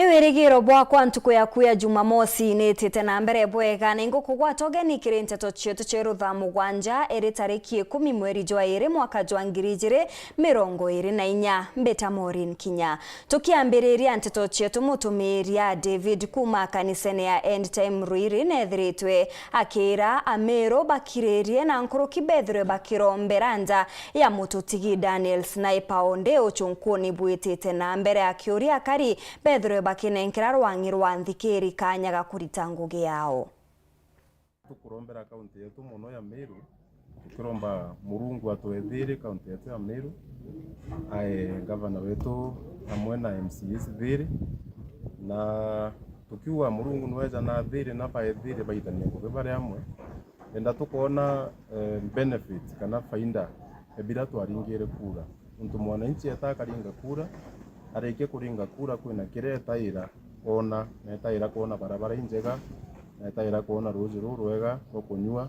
Ni wirigiro bwa kwa ntuku yaku ya Jumamosi nitite na mbere bwega na ingo kugwatoge ni kire Nteto chetu cheru Thaa Mugwanja eri tariki 10 mweri jwa 2 mwaka jwa 2024 mbeta MAUREEN KINYA tukiambiriria Nteto chetu mutumiria David kuma kanisene ya End Time Ruiri nethiritwe akira amero bakirerie na nkuru kibethre bakiromberanja ya mututigi Daniel Sniper onde ochunkuni bwitite na mbere akiuria kari bethre bakinenkera rwangi rwa nthikiri kanya gakurita ngugi yao tukurombera kaunti yetu muno ya Meru tukiromba Murungu atwethire kaunti yetu ya Meru gavana wetu hamwe na MCs thiri na tukiwa Murungu nweza na thiri na baethire baitanie ngugi bari amwe enda tukona benefit kana faida ebira twaringire kura untu mwananchi atakaringa kura areke kuringa kura kwina kiretaira ona netaira kuona barabara injega netaira kuona ruzi rurwega okunywa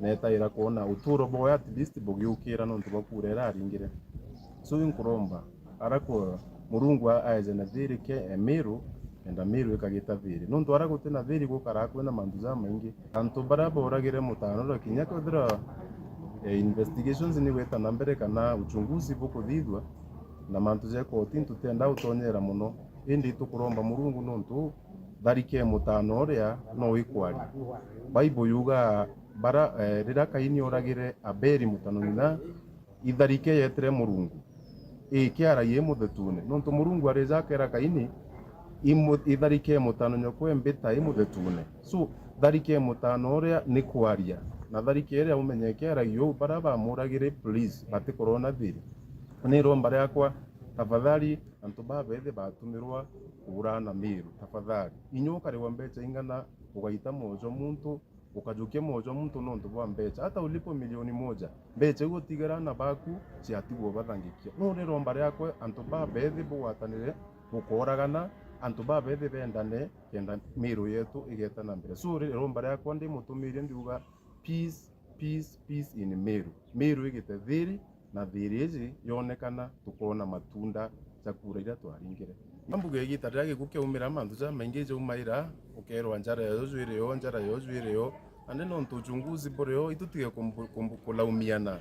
netaira kuona uturo boya at least bogiukira no ntuba kurera aringire so inkuromba arako Murungu aizena thiri ke Meru enda Meru ikagita thiri no ntwara gutena thiri gukara kwina manduza maingi antu baraba uragire mutano ro kinya kodra investigations ni weta nambere kana uchunguzi bukuthithwa na mantu je koti ntutenda utonyera muno indi tukuromba Murungu nontu tharike mutano uria no ikwari Bible yuga bara rira Kaini oragire Abeli mutano na itharike yetre Murungu kiara ye muthetune nontu Murungu areza kera Kaini itharike mutano nyokwe mbita imuthetune so tharike mutano uria ni kwaria na tharike iria umenyekera yo bara bamuragire please bati corona thiri ni romba yakwa tafadhali antu babethe batumirwa urana Meru tafadhali inyoka rewa mbecha ingana ugaita mojo muntu ukajuke mojo muntu nontu bwa mbecha hata ulipo milioni moja mbecha ugotigarana baku ciatigwo bathangikia no ni romba yakwa antu babethe bwatanire bukoragana antu babethe bendane kenda Meru yetu igeta na mbere so romba yakwa ndi mutumirie ndiuga peace in Meru Meru igete thiri na thirizi yonekana tukona matunda chakura ira twaringire ambuge gitarira gikuke umira mantu za maingi je umaira ukerwa njara yozwire yo ande no ntuchunguzi boryo itutige kulaumiana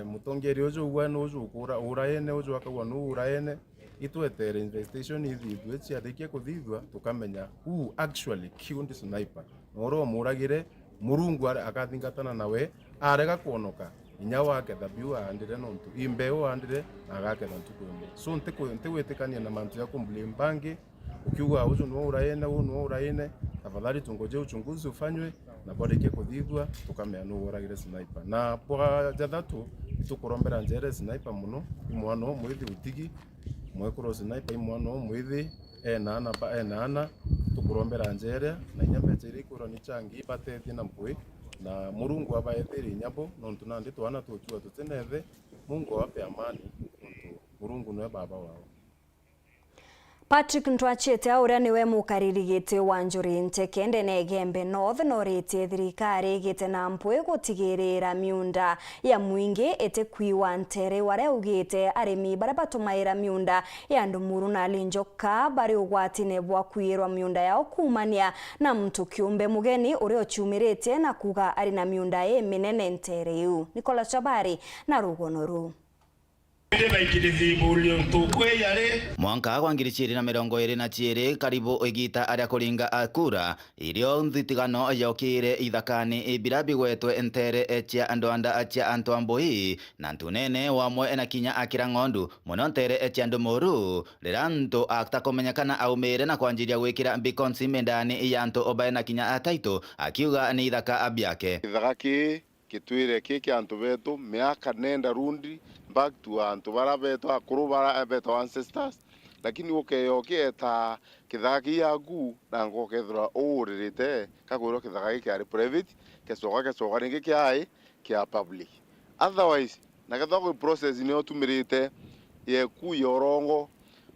mutongeri ojo ugwana ojo ukura uraene ojo akagwa no uraene itwetere investigation ithithwe ciathike kuthithwa tukamenya who actually killed Sniper oro muragire Murungu akathingatana nawe arega kuonoka inya wake thabiu andire nontu imbeo andire agake ntukweme so ntewetekania na mantu ya kumblame bangi ukiuga ujo no uraene tafadhali tungoje uchunguzi ufanywe na bodeke kuthithwa tukamenya no uragire Sniper na kwa jathatu tukurombera njere Sniper muno imwano mwithi utigi mwekuro Sniper imwano mwithi enana tukurombera njere na nyambeche irikuro ni changi batethi na mpui na Murungu abaethiri nyabo nontu nandi twana tuchua tutenethe Mungu ape amani nontu Murungu nwe baba wao. Patrick Ntwachete auria niwe mukaririgite wa njuri ntekende negembe north norite thirikari gite na mpwe gutigirira miunda ya mwingi ete kwiwa ntere ware ugite arimi bara batumaira miunda ya ndumuru na linjoka bari ugwatine bwa kwirwa miunda yao kumania na mtu kiumbe mugeni uri ochumirite na kuga ari na miunda minene ntere yu Nikola Chabari na rugonoru Mwanka wa 2022 karibu igita aria kuringa akura irio nthigano yokire ithakani ibirabi gwetwe entere echa andoanda acha antoamboi na ntunene wamwe na kinya akira ngondu muno ntere echa andumuru riranto aktakomenyakana aumire na kwanjiria gwikira bikonsi mendani yanto obae na kinya ataito akiuga ni ithaka abiake ithaki kitwire kiki antu betu miaka nenda rundi back to antu bara betu akuru bara betu ancestors lakini ukeyoke ta kithaki yagu na ngokethra uririte kaguro kithaki kia private kesoga ringi kia public otherwise nakatho process ni otumirite ye ku yorongo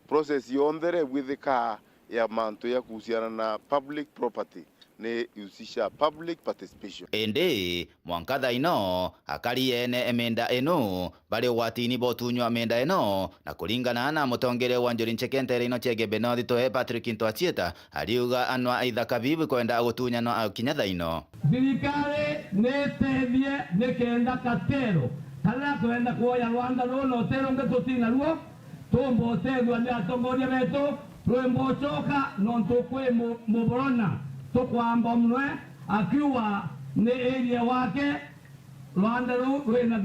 process yondere withika ya mantu ya kuhusiana na public property ni ihusisha public participation. Ende mwankatha ino akari ene emenda eno bali watini botunywa menda eno na kulingana na mutongere wa Njuri Nchekente ino chegebe no thitoe Patrick Ntwachieta aliuga anwa ithaka bibi kwenda gutunya no akinyatha ino thirikari netethie nikenda katero kana kwenda kuoya Rwanda no tero ngetutina ruo tumbotethwa ni atongoria betu rwembocoka no tukwe muborona tukwamba mwe akiwa ni area wake Rwanda rwena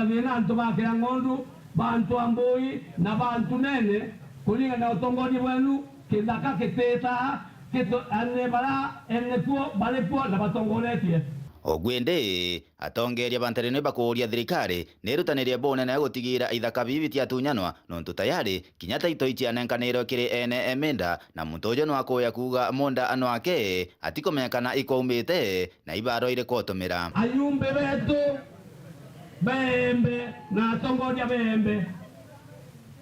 thina antu bakira ngondu bantu ambui na bantu nene kulinga na utongoria wenu kithaka kiteta kito anebara enetuo balepo na batongoretie ogwende atongeria banterene bakuria thirikari nerutanirie bonene gutigira ithaka bibi tiatunyanwa nontu tayari kinyata itoichi anenkaniro kiri ene emenda na mutojo no akoya kuga monda anwake atikomenyekana ikoumite na ibaro ire kotomera ayumbe betu bembe na atongoria bembe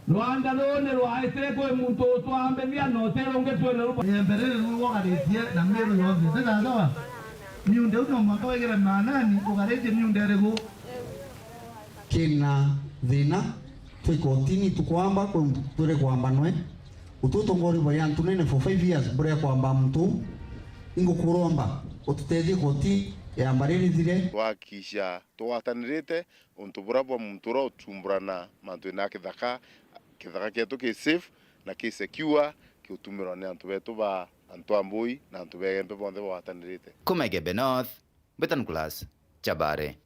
Rwanda lone rwaite kwe muntu twambe bia no tero ngetwele rupo yembere ruwagaritie na mero yothe tatawa miunde uno mwaka wegera manani ugarete miunde rego kina thina twikotini tukwamba kwire kwamba nwe ututongori bayantu nene for 5 years bure kwamba mtu ingukuromba ututethie koti ya mbarithire wakisha twatanirite untu burabwa muntu ro tumburana mantu na kithaka ketu ke safe na ke secure ke utumirwa ni antu betu ba antu ambui na antu begembe bonde watanirite kumegebe north betan class chabare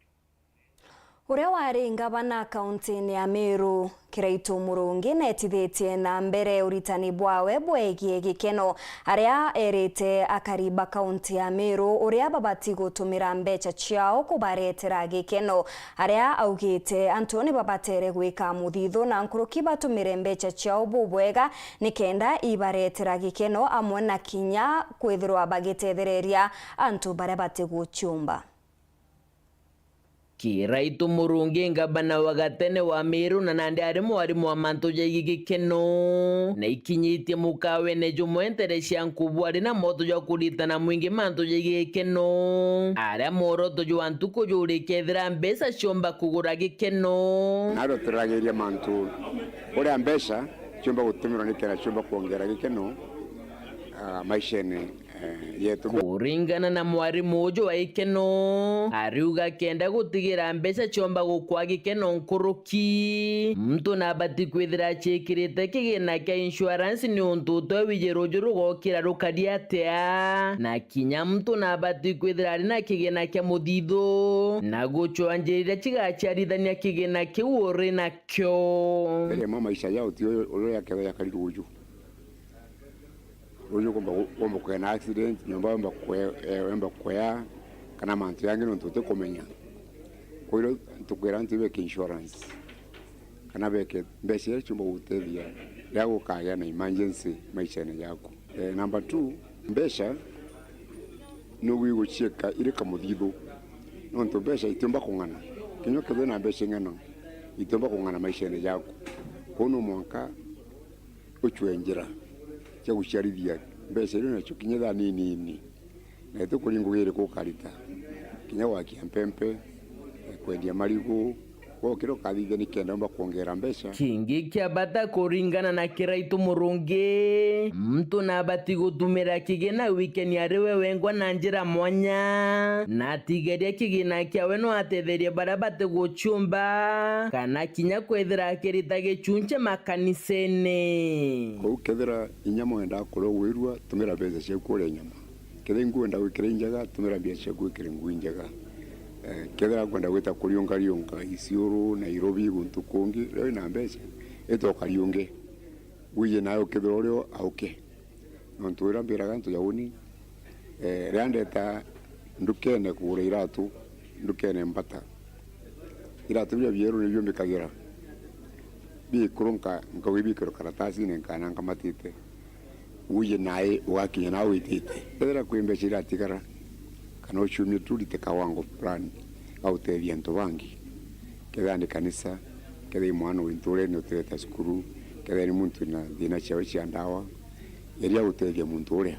uria wari ngavana kaunti ya Meru Kiraitu Murungi netithitie na mbere uritani bwawe bwegie gikeno aria erite akariba kaunti ya Meru uria babati gutumira mbecha ciao kubaretera gikeno aria augite Antoni babatere gwika muthitho na nkuruki batumire mbecha ciao bubwega nikenda ibaretera gikeno amwe na kinya kwithirwa bagitethereria antu baria batiguchumba Kiraitu Murungi ngabana wagatene wa Meru na nandi ari mwarimu wa mantu jagi gikeno na ikinyitie mukawe ne jumwentere shankubwa ari na moto jo kuritana mwingi mantu jagi gikeno ara moroto jo antu kujuri kethira mbesa shomba kugura gikeno naro turageria mantu uri mbesa chomba gutumira nikera chomba kuongera gikeno maishene yetu kuringana na mwarimu ujo wa ikeno ariuga kenda gutigira mbeca chomba gukwa gikeno nkuruki mtu nabati kwithira chekirite kigina kia insurance ni untu twawijero gokira rukadiatea na kinya mtu nabati kwithira ari na kigina kia muthitho na guchwanjirira chigachiarithania kigina kiu uri nakyo mama maisha yao tio uria ya kariruju uyu komba kwena accident nyumba wemba kwea kana mantu yangi no ntote komenya koiro tukwera ntibe insurance kana beke mbese chumba utethia yago kaya na emergency maisha ne yako number 2 mbesha no wigo cheka ile kamuthitho no nto mbesha itomba kungana kinyo kebe na mbesha ngano itomba kungana maisha ne yako kono mwanka uchwenjira cha kusharidia mbese rino chukinyetha nini na tukuringugire kukarita kinya wakia mpempe kwendia marigu kokiro kathithe ni kenda mba kuongera mbesha kingi kia bata kuringana na Kiraitu Murungi mtu nabati gutumira kigina weekend ariwe wengwa na njira mwanya na tigeria kigina kia weno atetherie barabate guchumba kana kinya kwethira kirita gichunche makanisene kethira inyamo enda kuro wirwa tumira beza cia kure nyama kethe ngwenda gwikira injaga tumira bia cia gwikira ngwinjaga kethira kwenda gwita kurionga Isiolo Nairobi guntu kungi rero na mbeca etoka rionge wiye nayo kethira rio auke nontu mbira gantu yauni randeta ndukene kugura iratu ndukene mbata iratu bya byeru nibyo mbikagira bikurunka ngawibikiro karatasi ne kana ngamatite wiye naye wakinya nawe itite kethira kwimbeca iratigara kana uchumi tulite kawango plan au tethia nto bangi ketha ni kanisa ketha mwana winture no teta skuru ketha ni muntu na thina chao cia ndawa iria utethia muntu uria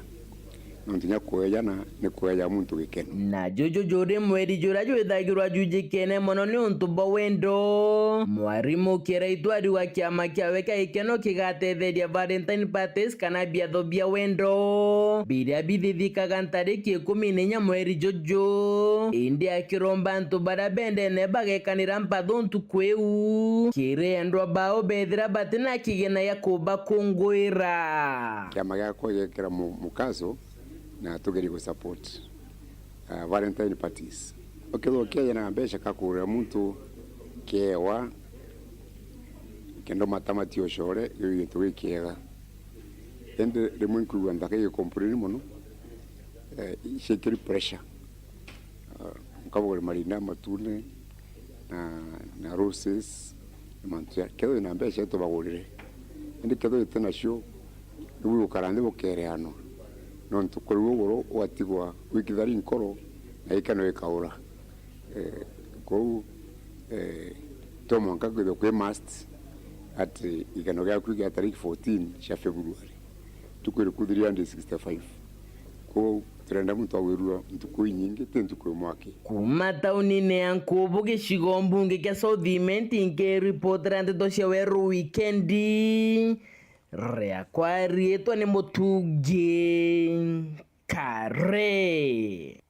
nontinya kuejana ni kueja muntu gikeno na jojo jore mweri jora jwethagirwa jujikene mono ni untubo wendo mwarimu kiraitwari wa kiama kiawe ka ikeno kigatetheria Valentine parties kana biatho bia wendo biria bithithikaga ntariki 14 mweri jojo indi akiromba ntu bara bendene bagekanira mpatho ntukweu kirendwa bao bethira batina kigena ya kuba kungwira kiama gakwa gekira mukazo na tugeri go support Valentine parties okelo kya na besha kakura muntu kewa kendo matamati oshore yo tuwikiega ende rimwe kuwa ndake kompreni mono shekeri pressure nkabogore marina matune na roses mantua kedo na besha to bagorire ende kedo tena show ubu karande bokereano non tukuru woro watigwa wikidari nkoro na ikano ekaura ko tomo nkagwe kwe mast at ikano ga kwiga tariki 14 ya February tukwere kudiria 65 ko trenda muntu awerua ntuko nyingi tentuko mwake kuma taunine yankubu gicigo mbunge kia Southiment inke reporter Nteto cia Weru weekendi rea kwa rietwa ni Mutungi Kare.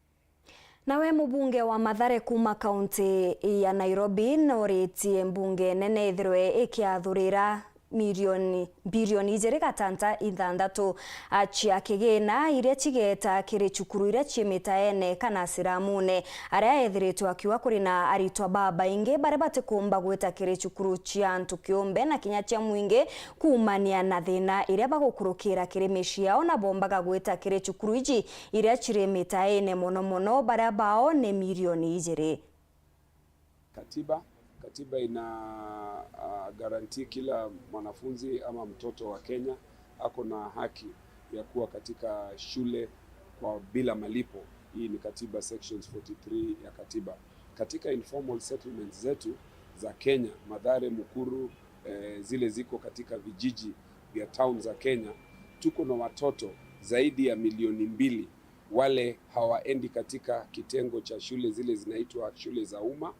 Nawe mubunge wa Mathare kuma kaunti ya Nairobi noretie mbunge nene ithirwe ikiathurira bilioni 2.6 achia kigina iria chigeta kiri chukuru iria chimitaene kana siramune aria ethiritwe akiwa kuri na aritwa baba inge bare batikumba gwita kiri chukuru chia ntu kiumbe na kinya chia mwingi kumania na thina iria bagukurukira kiri meciao na bombaga gwita kiri chukuru iji iria chirimitaene mono bare bao ne milioni 2. Katiba ina garanti kila mwanafunzi ama mtoto wa Kenya ako na haki ya kuwa katika shule kwa bila malipo. Hii ni katiba sections 43 ya katiba. Katika informal settlements zetu za Kenya, Mathare, Mukuru, zile ziko katika vijiji vya town za Kenya, tuko na watoto zaidi ya milioni 2 wale hawaendi katika kitengo cha shule zile zinaitwa shule za umma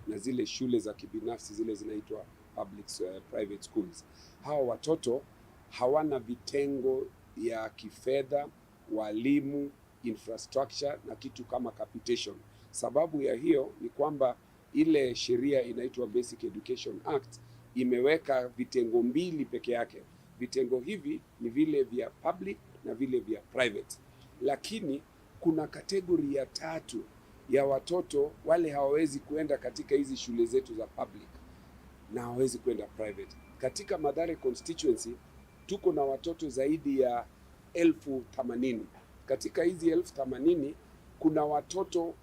na zile shule za kibinafsi zile zinaitwa public private schools. Hawa watoto hawana vitengo ya kifedha, walimu, infrastructure na kitu kama capitation. Sababu ya hiyo ni kwamba ile sheria inaitwa Basic Education Act imeweka vitengo 2 peke yake. Vitengo hivi ni vile vya public na vile vya private. Lakini kuna kategori ya 3 ya watoto wale hawawezi kuenda katika hizi shule zetu za public na hawawezi kuenda private. Katika Mathare constituency tuko na watoto zaidi ya 80,000. Katika hizi 80,000 kuna watoto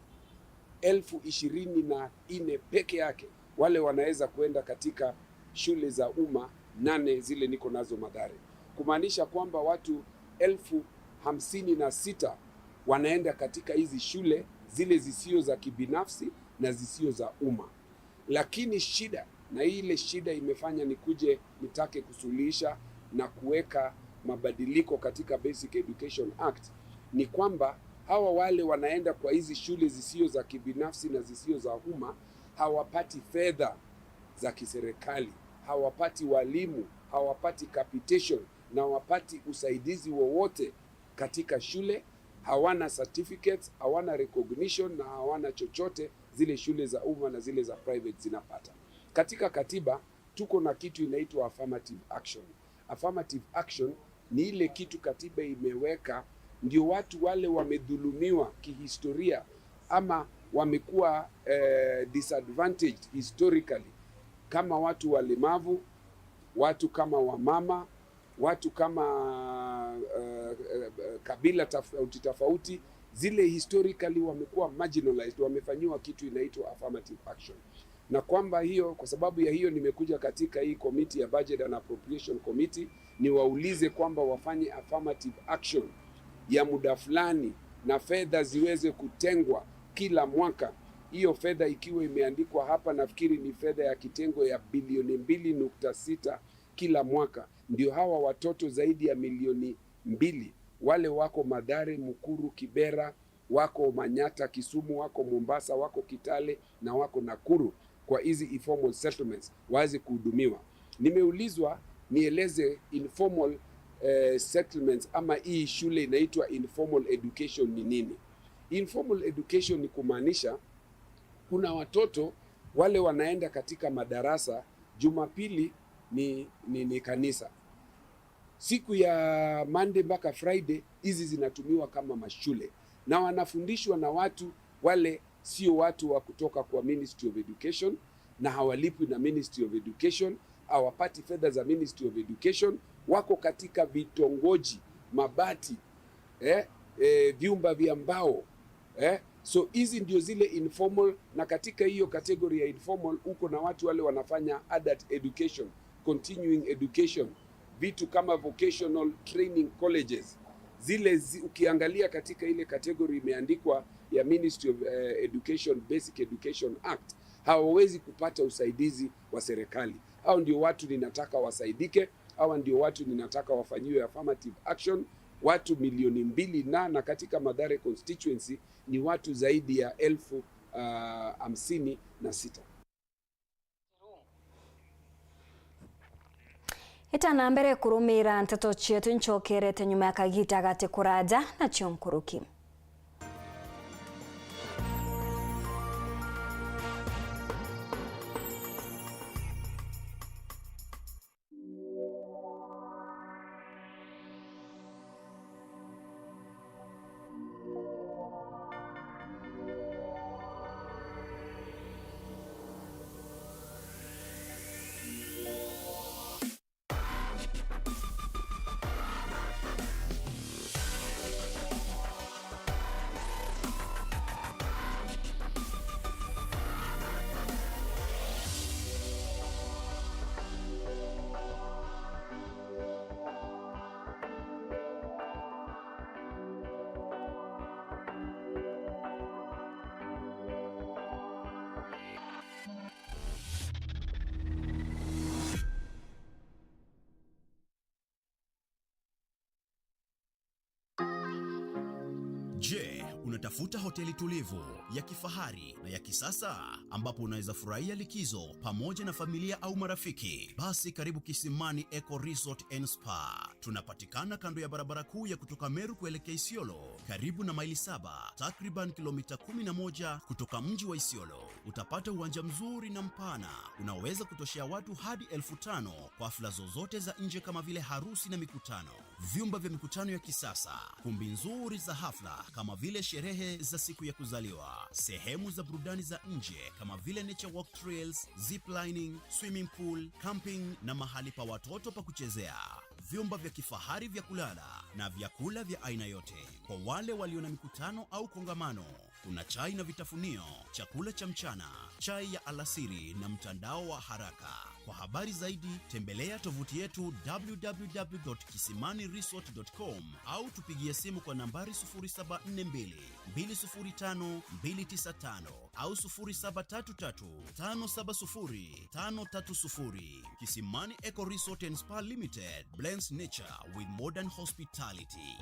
24,000 peke yake wale wanaweza kuenda katika shule za umma 8 zile niko nazo Mathare. Kumaanisha kwamba watu 56,000 wanaenda katika hizi shule zile zisio za kibinafsi na zisio za umma. Lakini shida, na ile shida imefanya nikuje nitake kusuluhisha na kuweka mabadiliko katika Basic Education Act, ni kwamba hawa wale wanaenda kwa hizi shule zisio za kibinafsi na zisio za umma hawapati fedha za kiserikali, hawapati walimu, hawapati capitation na hawapati usaidizi wowote katika shule. Hawana certificates, hawana recognition na hawana chochote zile shule za umma na zile za private zinapata. Katika katiba tuko na kitu inaitwa affirmative action. Affirmative action ni ile kitu katiba imeweka ndio watu wale wamedhulumiwa kihistoria ama wamekuwa disadvantaged historically, kama watu walemavu, watu kama wamama, watu kama kabila tofauti, zile historically wamekuwa marginalized, wamefanyiwa kitu inaitwa affirmative action. Na kwamba hiyo, kwa sababu ya hiyo nimekuja katika hii committee ya Budget and Appropriation Committee niwaulize kwamba wafanye affirmative action ya muda fulani na fedha ziweze kutengwa kila mwaka. Hiyo fedha ikiwa imeandikwa hapa, nafikiri ni fedha ya kitengo ya bilioni 2.6 kila mwaka, ndio hawa watoto zaidi ya milioni 2 wale wako Mathare, Mukuru, Kibera, wako Manyata, Kisumu, wako Mombasa, wako Kitale na wako Nakuru kwa hizi informal settlements waweze kuhudumiwa. Nimeulizwa nieleze informal settlements ama hii shule inaitwa informal education ni nini. Informal education ni kumaanisha kuna watoto wale wanaenda katika madarasa, Jumapili ni kanisa. Siku ya Monday mpaka Friday hizi zinatumiwa kama mashule na wanafundishwa na watu wale sio watu wa kutoka kwa Ministry of Education na hawalipwi na Ministry of Education, hawapati fedha za Ministry of Education, wako katika vitongoji, mabati, vyumba vya mbao, so hizi ndio zile informal, na katika hiyo category ya informal uko na watu wale wanafanya adult education, continuing education, vitu kama vocational training colleges. Zile ukiangalia katika ile category imeandikwa ya Ministry of Education, Basic Education Act, hawawezi kupata usaidizi wa serikali. Hao ndio watu ninataka wasaidike, hawa ndio watu ninataka wafanyiwe affirmative action. Watu milioni 2 na katika Mathare constituency ni watu zaidi ya 56,000. Itana mbere kurumira Nteto chetu nchokerete nyuma ya kagita gate kuraja na chionkuruki. Je, unatafuta hoteli tulivu, ya kifahari na ya kisasa ambapo unaweza furahia likizo pamoja na familia au marafiki? Basi karibu Kisimani Eco Resort and Spa. Tunapatikana kando ya barabara kuu ya kutoka Meru kuelekea Isiolo, karibu na maili 7, takriban kilomita 11 kutoka mji wa Isiolo. Utapata uwanja mzuri na mpana unaweza kutoshea watu hadi 5,000 kwa hafla zozote za nje kama vile harusi na mikutano. Vyumba vya mikutano ya kisasa, kumbi nzuri za hafla kama vile sherehe za siku ya kuzaliwa, sehemu za burudani za nje kama vile nature walk trails, ziplining, swimming pool, camping na mahali pa watoto pa kuchezea. Vyumba vya kifahari vya kulala na vyakula vya aina yote. Kwa wale walio na mikutano au kongamano, kuna chai na vitafunio, chakula cha mchana, chai ya alasiri na mtandao wa haraka. Kwa habari zaidi, tembelea tovuti yetu www.kisimaniresort.com au tupigie simu kwa nambari 0742 205 295 au 0733 570 530. Kisimani Eco Resort and Spa Limited blends nature with modern hospitality.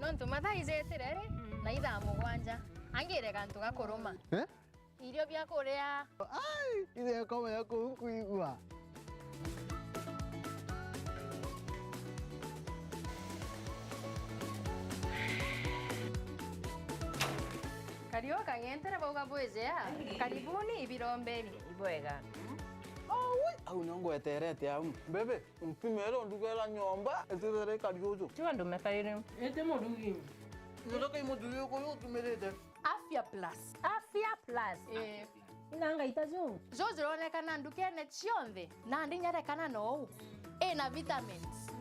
Nontu mathaa izeterere na ithaa Mugwanja angire kantu gakuruma irio bya kuria ile kama yako kuigua Kario kangentere bauga bwezea karibuni ibirombeni ibwega Au nongo eterete au. Bebe, mpimelo ndugela nyomba, etere kadiozo. Chua ndo mefaire. Ete modugi. Ndoka imodugi ko yotu melete. Afya Plus. Afya Plus. Inanga itazo. Jojo onekana ndukene chionde. Na ndinyarekana no. Na vitamins.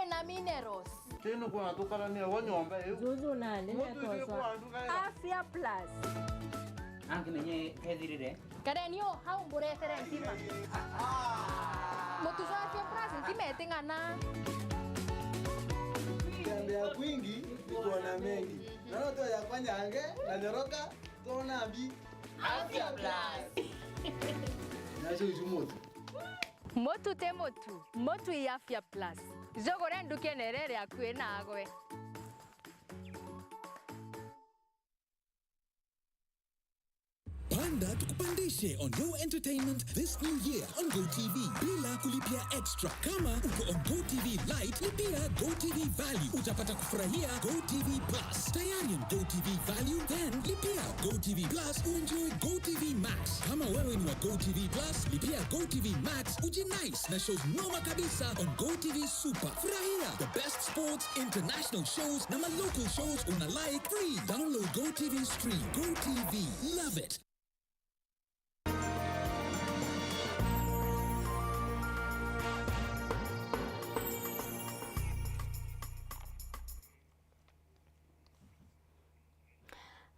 Na minerals. Teno kwa natokana ni wanyomba. Jojo nane netosa. Afya Plus. Anche nenye kedirire. Karenio hau mburetere ntima. Motuzo Afya Plus ntima etingana. Kiambia kwingi iko na mengi. Naona to ya kwanyange na nyoroka tona ambi Afya Plus. Nacho ijumoto. Motu te motu. Motu ya Afya Plus. Jogore ndukenerere akwe nagwe. Panda tukupandishe on your entertainment this new year on GoTV bila kulipia extra. Kama uko on GoTV Lite, lipia GoTV Value. Utapata kufurahia GoTV Plus. Tayari on GoTV Value, then lipia GoTV Plus uenjoy GoTV Max. Kama wewe ni wa GoTV Plus, lipia GoTV Max ujinice na shows noma kabisa on GoTV Super. Furahia the best sports, international shows na local shows una like free. Download GoTV Stream. GoTV, love it.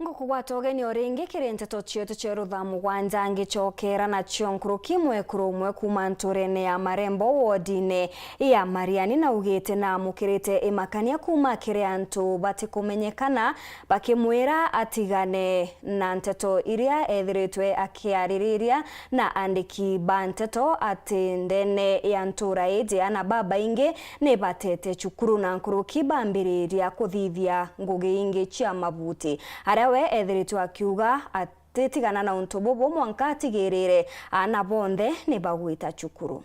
Ngukugwata ogeni oringi kiri Nteto chietu cheru Thaa Mugwanja ngichokera na chionkuru kimwe kurumwe kuma nturene ya marembo wodine ya Mariani na ugite na mukirite imakania kuma kiri antu batikumenyekana bakimwira atigane na Nteto iria ethiritwe akiaririria na andiki ba Nteto ati ndene ya ntura ije na baba ingi ni batete chukuru na nkuru kibambiriria kuthithia ngugi ingi chia mabuti we ethiritwe akiuga atitigana na untu bobo mwanka atigirire ana bonde ni bagwita chukuru.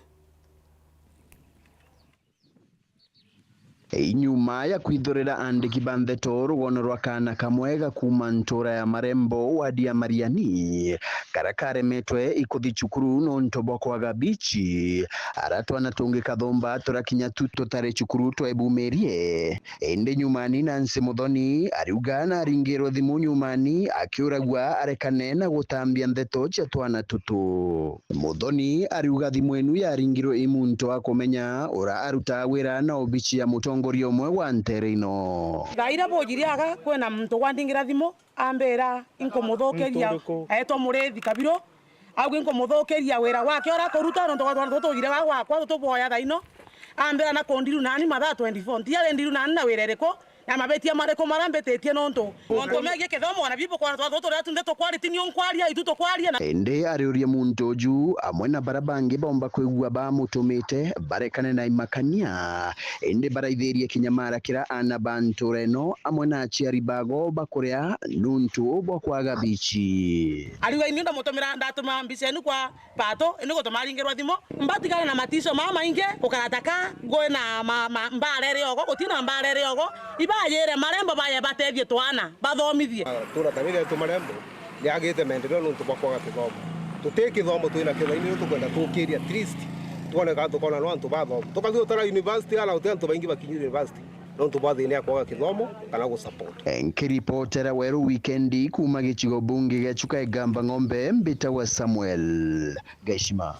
Inyuma ya kwithorera andiki ba Nteto rugono rwa kana kamwega kuma ntura ya marembo wadi ya Mariani karakaremetwe ikuthi chukuru no ntobo kwa gabichi aratwana tungi kathomba turakinya tuto tare chukuru twebumerie ende nyumani Nancy Muthoni ariuga na ringiro thimu nyumani akiuragwa arekane na gutambia Nteto cha twana tutu. Muthoni ariuga thimu enu ya ringiro imuntu akomenya ora aruta wira na obichi ya mutongo ngorio mwe wa nterino Gaira bojiriaga kwena muntu gwandingira thimo ambera inkomuthokeria eto murethi kabiro agwe inkomuthokeria wira wake ora koruta no tugire wakwa tuboya thaino ambera na kondiru nani mathaa 24 ndiare ndiru nani na wirereko ya mabetia mareko marambetetie nonto megie kethomo na bibo kwa twatho ratu Nteto quality ni onkwaria ituto kwaria ende ariuria muntu ju amwe na barabangi bomba kwigua ba mutumite barekane na imakania ende baraithirie kinyamara kira ana bantureno amwe na aciari bago bakuria nuntu bwa kwaga bichi ariwa ininda mutumira ndatuma mbicenu kwa pato ene gotomaringirwa thimo mbatigana na matiso mama inge ukarataka goe na mbarere ogo utina mbarere ogo bayere marembo baye batethie twana bathomithie tura tabire tu marembo yagite mendeleo nuntu bakwaga kithomo tuteki thomo twina kithaini tukwenda tukiria at least tuone ka tukona no antu bathomo tukathi utara university ala utentu baingi bakinyi university nuntu bathini akwaga kithomo kana go support nkiripotera Weru weekendi kuma gichigo bunge gechuka egamba ng'ombe mbita wa Samuel Geshima.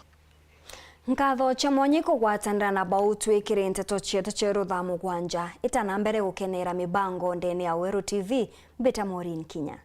Nkatho chamonyi kugwatandana na bautwikire Nteto chietu cheru Thaa Mugwanja itana mbere gukenera mibango ndene ya Weru TV mbita MAUREEN Kinya.